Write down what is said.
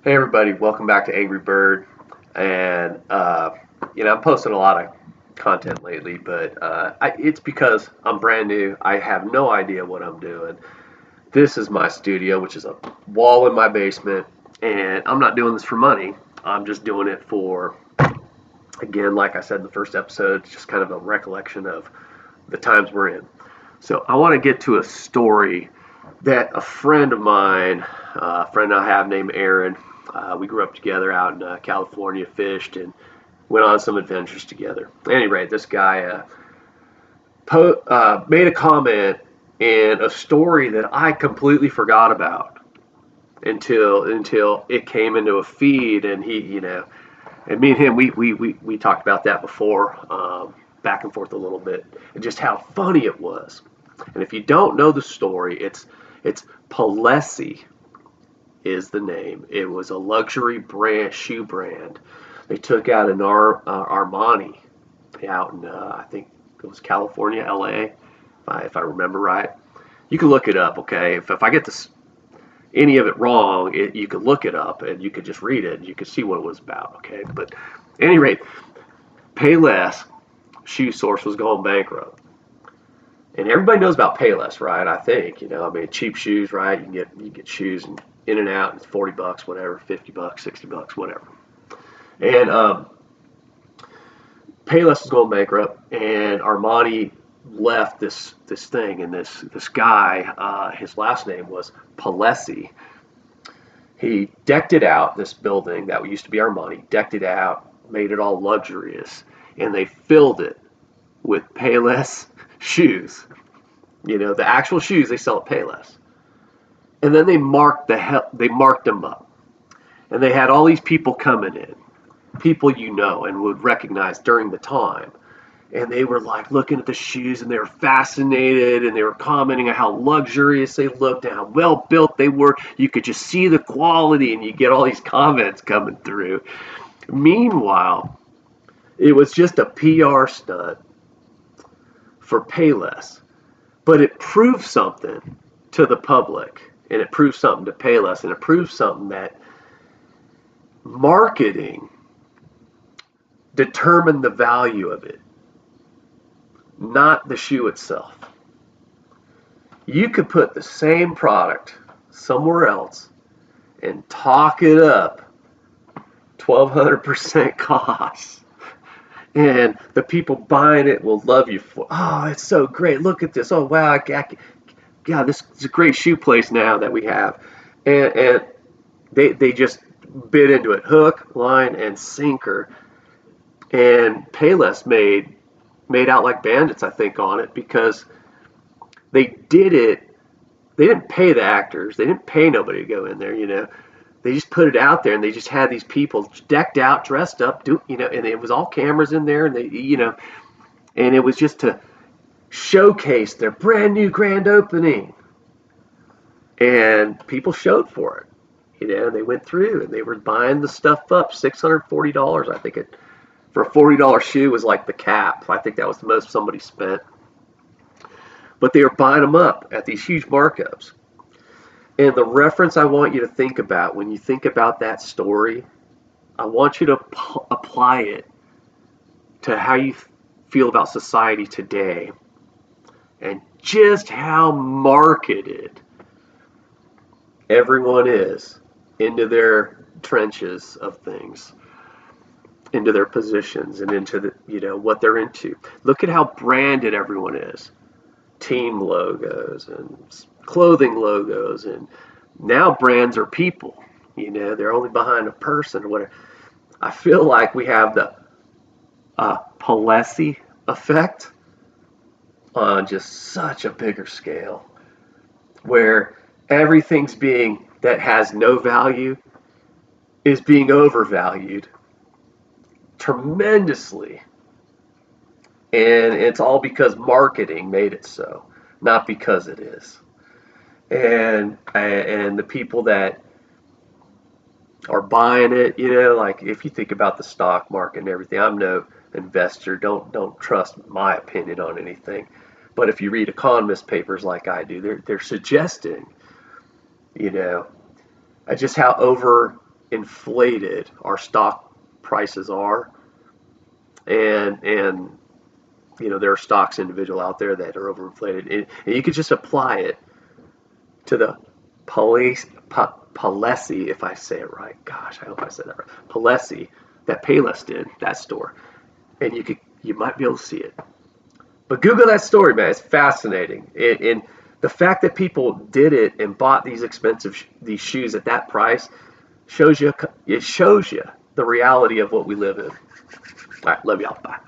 Hey everybody, welcome back to Angry Bird. And I'm posting a lot of content lately, but it's because I'm brand new. I have no idea what I'm doing. This is my studio, which is a wall in my basement, and I'm not doing this for money. I'm just doing it for, again, like I said in the first episode, it's just kind of a recollection of the times we're in. So I want to get to a story that a friend of mine, a friend I have named Aaron, we grew up together out in California, fished, and went on some adventures together. At any rate, this guy made a comment in a story that I completely forgot about until it came into a feed, and and me and him, we talked about that before, back and forth a little bit, and just how funny it was. And if you don't know the story, it's Palessi is the name. It was a luxury brand, shoe brand. They took out an Armani out in I think it was California, LA, if I remember right. You can look it up, okay? If I get this any of it wrong, you could look it up and you could just read it and you could see what it was about, okay? But at any rate, Payless shoe source was going bankrupt. And everybody knows about Payless, right? I think, I mean, cheap shoes, right? You get shoes in and out, and it's $40, whatever, $50, $60, whatever. And Payless is going bankrupt, and Armani left this thing, and this guy, his last name was Palessi. He decked it out, this building that used to be Armani, decked it out, made it all luxurious, and they filled it with Payless shoes. The actual shoes they sell at Payless. And then they marked them up. And they had all these people coming in, people and would recognize during the time. And they were like looking at the shoes and they were fascinated and they were commenting on how luxurious they looked and how well built they were. You could just see the quality and you get all these comments coming through. Meanwhile, it was just a PR stunt for Payless, but it proved something to the public, and it proved something to Payless, and it proved something that marketing determined the value of it, not the shoe itself. You could put the same product somewhere else and talk it up 1,200% cost. And the people buying it will love you for, oh, it's so great. Look at this. Oh, wow. God, this is a great shoe place now that we have. And they just bid into it hook, line, and sinker. And Payless made out like bandits, I think, on it because they did it. They didn't pay the actors. They didn't pay nobody to go in there. They just put it out there, and they just had these people decked out, dressed up, and it was all cameras in there, and and it was just to showcase their brand new grand opening, and people showed for it. They went through and they were buying the stuff up. $640, I think for a $40 shoe was like the cap. I think that was the most somebody spent. But they were buying them up at these huge markups. And the reference I want you to think about when you think about that story, I want you to apply it to how you feel about society today and just how marketed everyone is into their trenches of things, into their positions, and into what they're into. Look at how branded everyone is. Team logos and clothing logos, and now brands are people. They're only behind a person or whatever. I feel like we have the Palessi effect on just such a bigger scale, where everything's being that has no value is being overvalued tremendously. And it's all because marketing made it so, not because it is. And the people that are buying it, like if you think about the stock market and everything, I'm no investor. Don't trust my opinion on anything. But if you read economist papers like I do, they're suggesting, just how inflated our stock prices are, and there are stocks individual out there that are overinflated, and you could just apply it to the Palessi, if I say it right. Gosh, I hope I said that right. Palessi, that Payless did, that store, and you might be able to see it. But Google that story, man. It's fascinating, and the fact that people did it and bought these expensive these shoes at that price shows you the reality of what we live in. All right, love y'all. Bye.